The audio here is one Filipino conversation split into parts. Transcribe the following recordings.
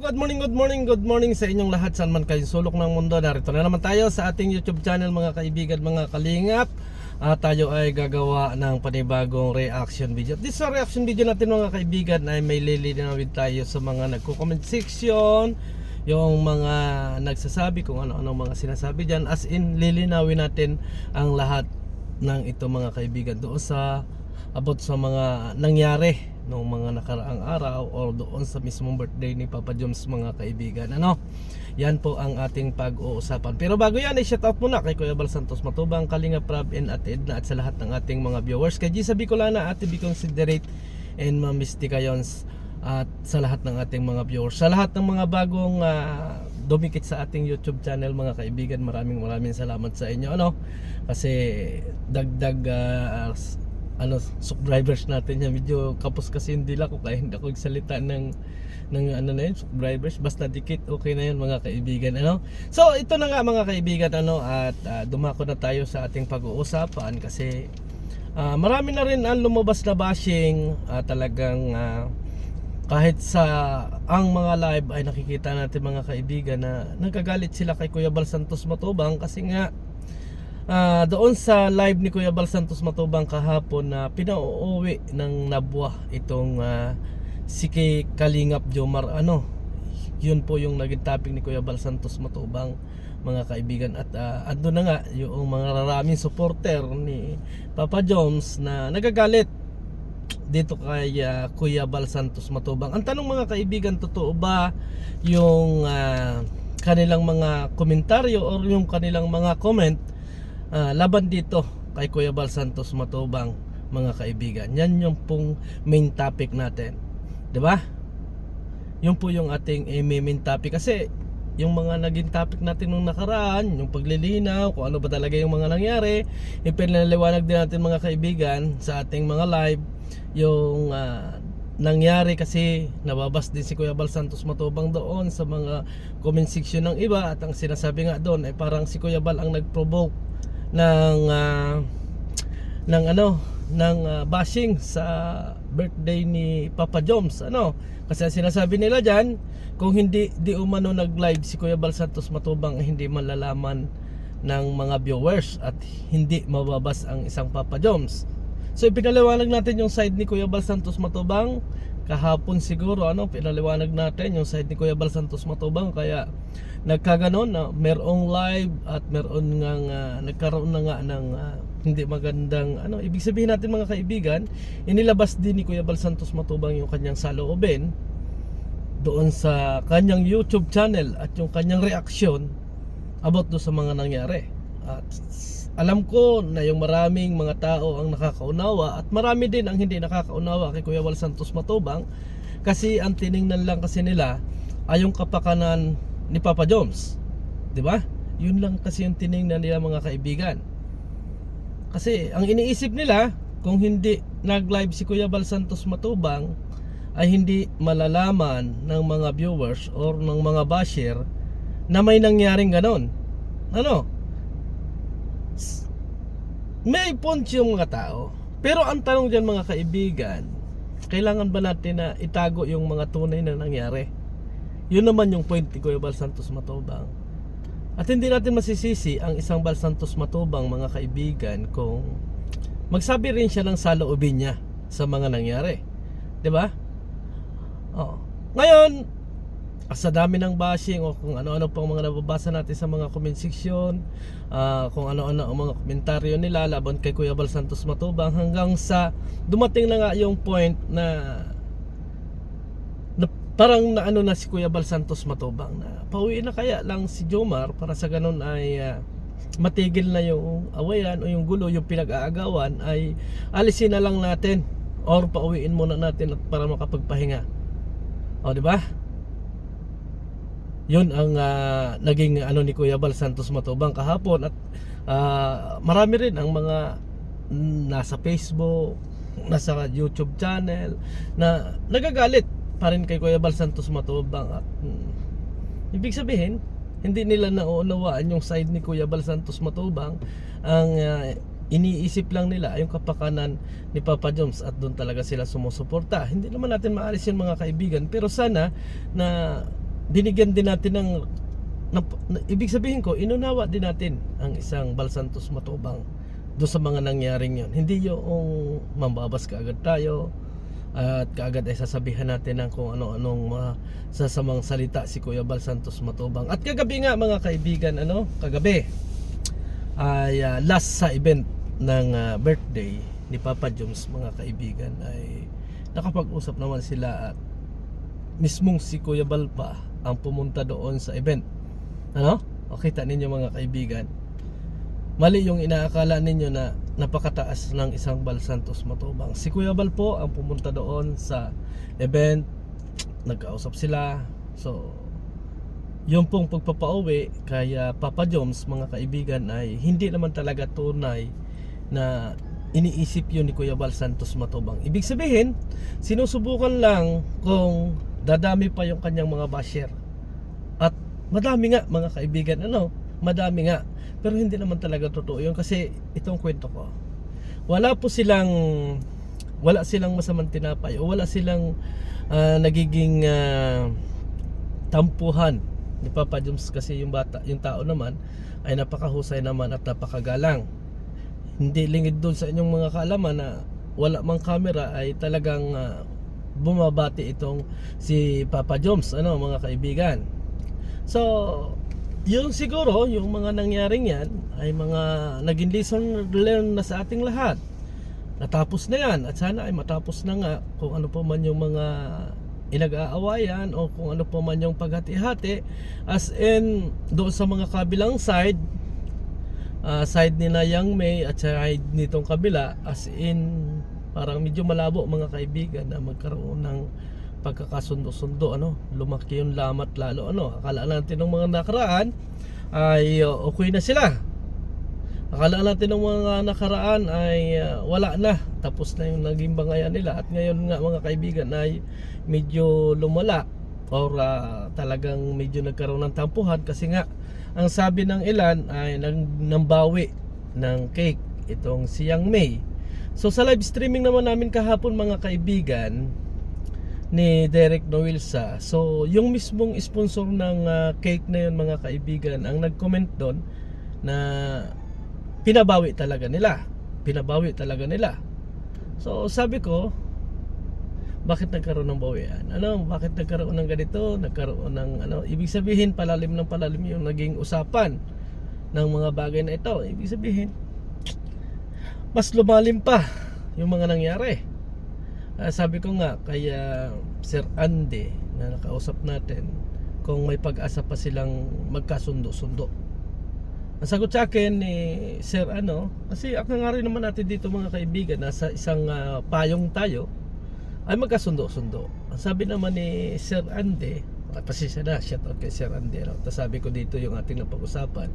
Good morning sa inyong lahat saan man kayong sulok ng mundo. Narito na naman tayo sa ating YouTube channel mga kaibigan, mga kalingap. Tayo ay gagawa ng panibagong reaction video. This reaction video natin mga kaibigan ay may lilinawin tayo sa mga nagko-comment section, yung mga nagsasabi kung ano-ano mga sinasabi dyan. As in, lilinawin natin ang lahat ng ito mga kaibigan doon sa about sa mga nangyari noong mga nakaraang araw or doon sa mismong birthday ni Papa Joms mga kaibigan. Yan po ang ating pag-uusapan. Pero bago yan, i-shoutout muna kay Kuya Bal Santos Matubang, Kalinga Prab, and Ate Edna at sa lahat ng ating mga viewers. Kay Gisa Bicolana, Ate Bi Considerate, and Ma'am Misty Cayons, at sa lahat ng ating mga viewers. Sa lahat ng mga bagong dumikit sa ating YouTube channel mga kaibigan, maraming salamat sa inyo. Kasi dagdag subscribers natin yan. Medyo kapos kasi yung dila ko kaya hindi ako nagsalita ng subscribers. Basta dikit, okay na yun mga kaibigan. So ito na nga mga kaibigan, at dumako na tayo sa ating pag-uusapan kasi marami na rin ang lumabas na bashing. Talagang kahit sa ang mga live ay nakikita natin mga kaibigan na nagagalit sila kay Kuya Bal Santos Matubang kasi nga doon sa live ni Kuya Bal Santos Matubang kahapon na pinauuwi ng Nabwa itong si Kalingap Jomar. Yun po yung naging topic ni Kuya Bal Santos Matubang mga kaibigan, at ando na nga yung mga raraming supporter ni Papa Joms na nagagalit dito kay Kuya Bal Santos Matubang. Ang tanong mga kaibigan, totoo ba yung kanilang mga komentaryo or yung kanilang mga comment laban dito kay Kuya Bal Santos Matubang mga kaibigan? Yan yung pong main topic natin, 'di ba? Yun po yung ating main topic kasi yung mga naging topic natin nung nakaraan, yung paglilinaw kung ano ba talaga yung mga nangyari, ipinaliwanag din natin mga kaibigan sa ating mga live yung nangyari kasi nababas din si Kuya Bal Santos Matubang doon sa mga comment section ng iba, at ang sinasabi nga doon ay parang si Kuya Bal ang nag-provoke ng bashing sa birthday ni Papa Joms. Kasi ang sinasabi nila diyan, kung hindi umano nag-live si Kuya Bal Santos Matubang, hindi malalaman ng mga viewers at hindi mababas ang isang Papa Joms. So ipinaliwanag natin yung side ni Kuya Bal Santos Matubang kahapon siguro, pinaliwanag natin yung side ni Kuya Bal Santos Matubang, kaya nagkaganon na merong live at meron nga nagkaroon na nga ng hindi magandang ibig sabihin natin mga kaibigan, inilabas din ni Kuya Bal Santos Matubang yung kanyang saloobin doon sa kanyang YouTube channel at yung kanyang reaksyon about do sa mga nangyari. At alam ko na yung maraming mga tao ang nakakaunawa at marami din ang hindi nakakaunawa kay Kuya Bal Santos Matubang, kasi ang tiningnan lang kasi nila ay yung kapakanan ni Papa Joms, 'di ba? Yun lang kasi yung tiningnan nila mga kaibigan. Kasi ang iniisip nila, kung hindi nag-live si Kuya Bal Santos Matubang ay hindi malalaman ng mga viewers or ng mga basher na may nangyaring ganon. May point yung mga tao. Pero ang tanong dyan mga kaibigan, kailangan ba natin na itago yung mga tunay na nangyari? Yun naman yung point ni Kuya Bal Santos Matubang. At hindi natin masisisi ang isang Bal Santos Matubang mga kaibigan kung magsabi rin siya ng saloobin niya sa mga nangyari, 'di ba? Ngayon, sa dami ng bashing o kung ano-ano pang mga nababasa natin sa mga comment section, kung ano-ano ang mga komentaryo nila laban kay Kuya Bal Santos Matubang, hanggang sa dumating na nga yung point na parang na si Kuya Bal Santos Matubang na pauwi na kaya lang si Jomar para sa ganun ay matigil na yung awayan o yung gulo, yung pinag-aagawan, ay alisin na lang natin or pauwiin muna natin at para makapagpahinga. Di ba? Yun ang naging ni Kuya Bal Santos Matubang kahapon. At marami rin ang mga nasa Facebook, nasa YouTube channel na nagagalit pa rin kay Kuya Bal Santos Matubang. At ibig sabihin, hindi nila nauunawaan yung side ni Kuya Bal Santos Matubang. Ang iniisip lang nila yung kapakanan ni Papa Joms at doon talaga sila sumusuporta. Hindi naman natin maalis yung mga kaibigan, pero sana na binigyan din natin ibig sabihin ko, inunawa din natin ang isang Balsantos Matubang doon sa mga nangyaring yon. Hindi yung mambabas kaagad tayo at kaagad ay sasabihan natin ng kung ano-anong sasamang salita si Kuya Balsantos Matubang. At kagabi nga mga kaibigan, kagabi ay last sa event ng birthday ni Papa Joms, mga kaibigan, ay nakapag-usap naman sila at mismong si Kuya Bal pa ang pumunta doon sa event. O kita ninyo mga kaibigan, mali yung inaakala ninyo na napakataas ng isang Balsantos Matubang. Si Kuya Bal po ang pumunta doon sa event, nagkausap sila. So yung pong pagpapauwi kay Papa Joms, mga kaibigan, ay hindi naman talaga tunay na iniisip yun ni Kuya Balsantos Matubang. Ibig sabihin, sinusubukan lang kung dadami pa yung kanyang mga basher. At madami nga mga kaibigan, madami nga. Pero hindi naman talaga totoo yun, kasi itong kwento ko, wala silang masamang tinapay o wala silang nagiging tampuhan ni Papa Joms, kasi yung tao naman ay napakahusay naman at napakagalang. Hindi lingid doon sa inyong mga kaalaman na wala mang camera ay talagang bumabati itong si Papa Joms, mga kaibigan. So yung siguro yung mga nangyaring yan ay mga naging lesson learned na sa ating lahat. Natapos na yan at sana ay matapos na nga kung ano pa man yung mga inag-aawayan o kung ano pa man yung paghati-hati, as in doon sa mga kabilang side ni na Yang May at side nitong kabila, as in parang medyo malabo mga kaibigan na magkaroon ng pagkakasundo-sundo. Lumaki yung lamat lalo. Akala natin ng mga nakaraan ay okay na sila. Akala natin ng mga nakaraan ay wala na, tapos na yung naging bangayan nila. At ngayon nga mga kaibigan ay medyo lumala or talagang medyo nagkaroon ng tampuhan, kasi nga ang sabi ng ilan ay nambawi ng cake itong si Yang May. So sa live streaming naman namin kahapon mga kaibigan ni Derek Noelsa, so yung mismong sponsor ng cake na yun mga kaibigan ang nag-comment doon na pinabawi talaga nila. So sabi ko, bakit nagkaroon ng bawian? Bakit nagkaroon ng ganito? Nagkaroon ng ibig sabihin palalim yung naging usapan ng mga bagay na ito. Ibig sabihin mas lumalim pa yung mga nangyari. Sabi ko nga kay Sir Andy na nakausap natin kung may pag-asa pa silang magkasundo-sundo. Ang sagot sa akin ni Sir kasi ako nga rin naman natin dito mga kaibigan, nasa isang payong tayo, ay magkasundo-sundo. Ang sabi naman ni Sir Andy, pasisya na, shout out kay Sir Andy. Tapos sabi ko dito yung ating napag-usapan.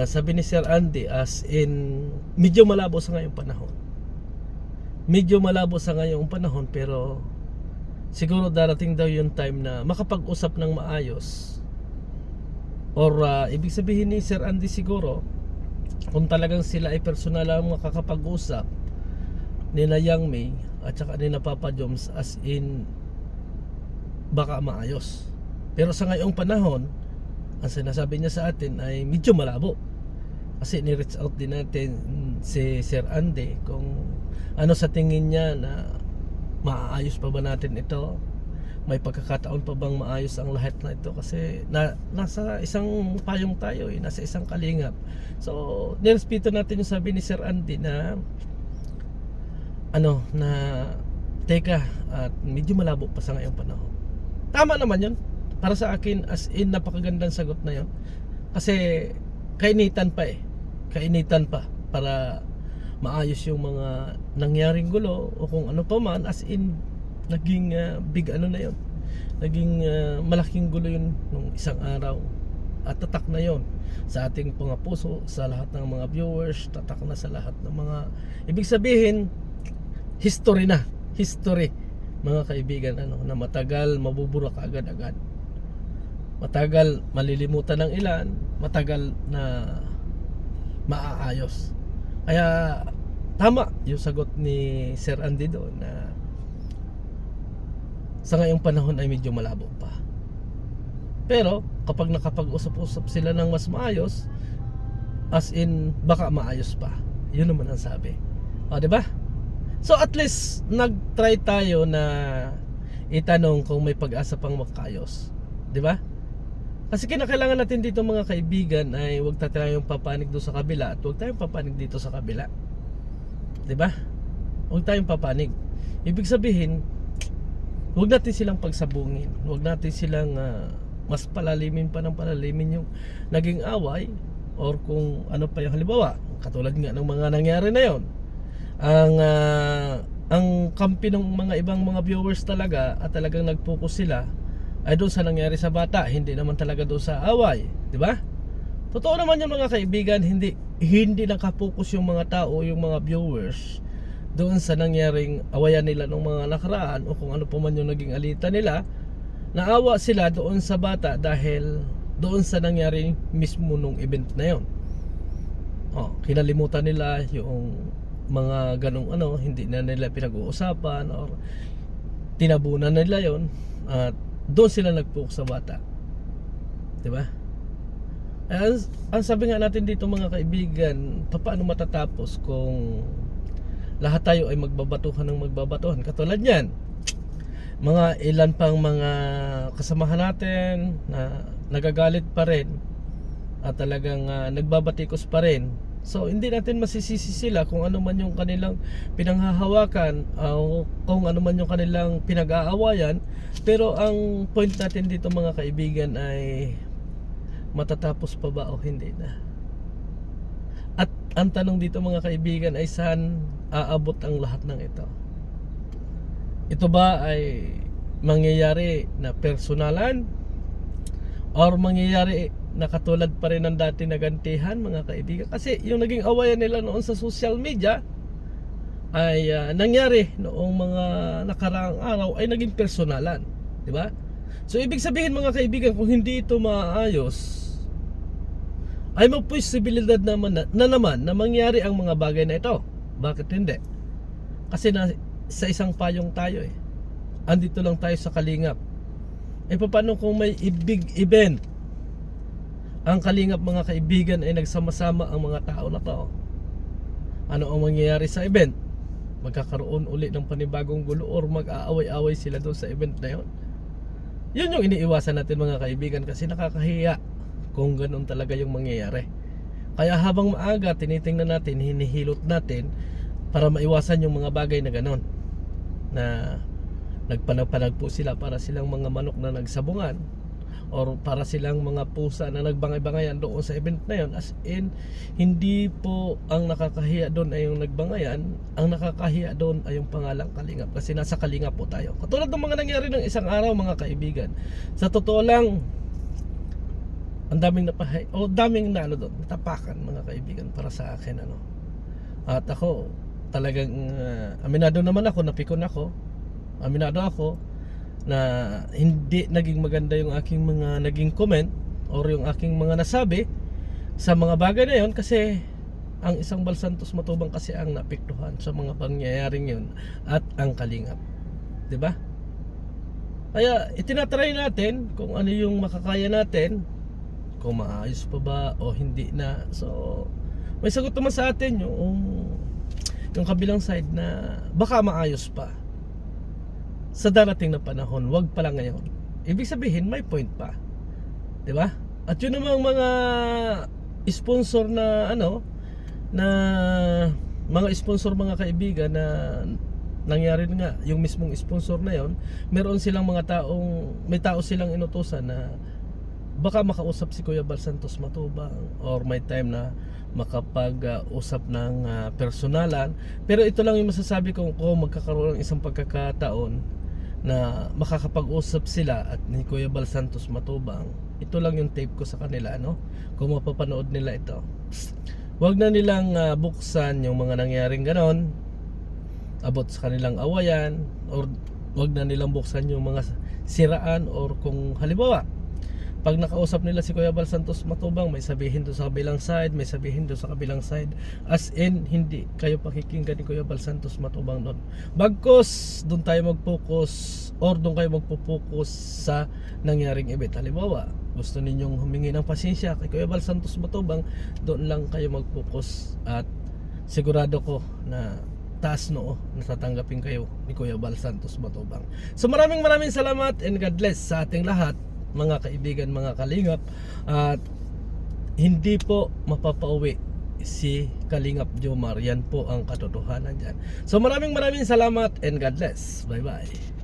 Sabi ni Sir Andy, as in medyo malabo sa ngayong panahon, pero siguro darating daw yung time na makapag-usap ng maayos. Or ibig sabihin ni Sir Andy siguro, kung talagang sila ay personal lang makakapag-usap ni na Yang May at saka ni na Papa Joms, as in baka maayos. Pero sa ngayong panahon, ang sinasabi niya sa atin ay medyo malabo, kasi ni-reach out din natin si Sir Andy kung ano sa tingin niya na maayos pa ba natin ito, may pagkakataon pa bang maayos ang lahat na ito, kasi nasa isang payong tayo, nasa isang kalingap. So nirespeto natin yung sabi ni Sir Andy na na teka, at medyo malabo pa sa ngayong panahon. Tama naman yun para sa akin, as in napakagandang sagot na yun, kasi kainitan pa para maayos yung mga nangyaring gulo o kung ano pa man. As in naging big na yun, naging malaking gulo yun nung isang araw, at tatak na yun sa ating mga puso, sa lahat ng mga viewers, tatak na sa lahat ng mga, ibig sabihin history mga kaibigan, na matagal mabuburak agad-agad, matagal malilimutan ng ilan, matagal na maaayos. Kaya tama yung sagot ni Sir Andy doon na sa ngayong panahon ay medyo malabo pa. Pero kapag nakapag-usap-usap sila ng mas maayos, as in baka maayos pa. Yun naman ang sabi. O, di ba? So at least nag-try tayo na itanong kung may pag-asa pang makayos. Di ba? Kasi kinakailangan natin dito mga kaibigan ay huwag tayong papanig doon sa kabila at huwag tayong papanig dito sa kabila. 'Di ba? Huwag tayong papanig. Ibig sabihin, huwag natin silang pagsabungin. Huwag natin silang mas palalimin pa ng palalimin yung naging away, or kung ano pa yung halimbawa, katulad nga ng mga nangyari na yon. Ang kampi ng mga ibang mga viewers talaga at talagang nag-focus sila ay doon sa nangyari sa bata, hindi naman talaga doon sa away, di ba? Totoo naman yung mga kaibigan, hindi nakapokus yung mga tao, yung mga viewers doon sa nangyaring awayan nila ng mga nakaraan o kung ano pa man yung naging alitan nila. Naawa sila doon sa bata dahil doon sa nangyari mismo nung event na yon. Kinalimutan nila yung mga ganong hindi na nila pinag-uusapan or tinabunan nila yon at doon sila nag-focus sa bata. 'Di ba? Ang sabi nga natin dito mga kaibigan, paano matatapos kung lahat tayo ay magbabatuhan ng magbabatuhan? Katulad niyan, mga ilan pang mga kasamahan natin na nagagalit pa rin at talagang nagbabatikos pa rin. So hindi natin masisisi sila kung ano man yung kanilang pinanghahawakan o kung ano man yung kanilang pinag-aawayan. Pero ang point natin dito mga kaibigan ay matatapos pa ba o hindi na. At ang tanong dito mga kaibigan ay saan aabot ang lahat ng ito? Ito ba ay mangyayari na personalan or mangyayari na katulad pa rin ng dati na gantihan mga kaibigan? Kasi yung naging awayan nila noon sa social media ay nangyari noong mga nakaraang araw ay naging personalan, di ba? So ibig sabihin mga kaibigan, kung hindi ito maayos ay may posibilidad naman na mangyari ang mga bagay na ito. Bakit hindi? Kasi sa isang payong tayo andito lang tayo sa Kalingap. Paano kung may big event? Ang Kalingap mga kaibigan ay nagsama-sama ang mga tao na to. Ano ang mangyayari sa event? Magkakaroon uli ng panibagong gulo or mag-aaway-away sila doon sa event na yon. Yun yung iniiwasan natin mga kaibigan, kasi nakakahiya kung ganun talaga yung mangyayari. Kaya habang maaga, tinitingnan natin, hinihilot natin para maiwasan yung mga bagay na ganun, na nagpanagpanag po sila para silang mga manok na nagsabungan or para silang mga pusa na nagbangay-bangayan doon sa event na yon. As in, hindi po ang nakakahiya doon ay yung nagbangayan. Ang nakakahiya doon ay yung pangalang Kalingap, kasi nasa Kalingap po tayo. Katulad ng mga nangyari ng isang araw mga kaibigan. Sa totoo lang, ang daming daming doon, tapakan mga kaibigan para sa akin At ako talagang aminado naman ako, napikon ako. Aminado ako na hindi naging maganda yung aking mga naging comment or yung aking mga nasabi sa mga bagay na yon, kasi ang isang Balsantos Matubang kasi ang napiktuhan sa mga pangyayaring yon at ang Kalingap, 'di ba? Kaya itinatry natin kung ano yung makakaya natin, kung maayos pa ba o hindi na. So may sagot naman sa atin yung kabilang side na baka maayos pa sa darating na panahon, wag pa lang ngayon. Ibig sabihin may point pa, 'di ba? At yun namang mga sponsor na na mga sponsor mga kaibigan na nangyari nga yung mismong sponsor na yon, meron silang may tao silang inutusan na baka makausap si Kuya Balsantos Matubang or may time na makapag-usap ng personalan. Pero ito lang yung masasabi ko, kung magkakaroon ng isang pagkakataon na makakapag-usap sila at ni Kuya Balsantos Matubang, ito lang yung tape ko sa kanila kung mapapanood nila ito, wag na nilang buksan yung mga nangyaring ganon abot sa kanilang awayan, or wag na nilang buksan yung mga siraan, or kung halimbawa pag nakausap nila si Kuya Balsantos Matubang, may sabihin doon sa kabilang side, may sabihin doon sa kabilang side. As in, hindi kayo pakikinggan ni Kuya Balsantos Matubang doon. Bagkos, doon tayo mag-focus or doon kayo magpo-focus sa nangyaring event. Halimbawa, gusto ninyong humingi ng pasensya kay Kuya Bal Santos Matubang, doon lang kayo mag-focus at sigurado ko na taas noo natatanggapin kayo ni Kuya Bal Santos Matubang. So maraming salamat and God bless sa ating lahat, mga kaibigan, mga kalingap. At hindi po mapapauwi si Kalingap Jomar, yan po ang katotohanan dyan. So maraming salamat and God bless. Bye bye.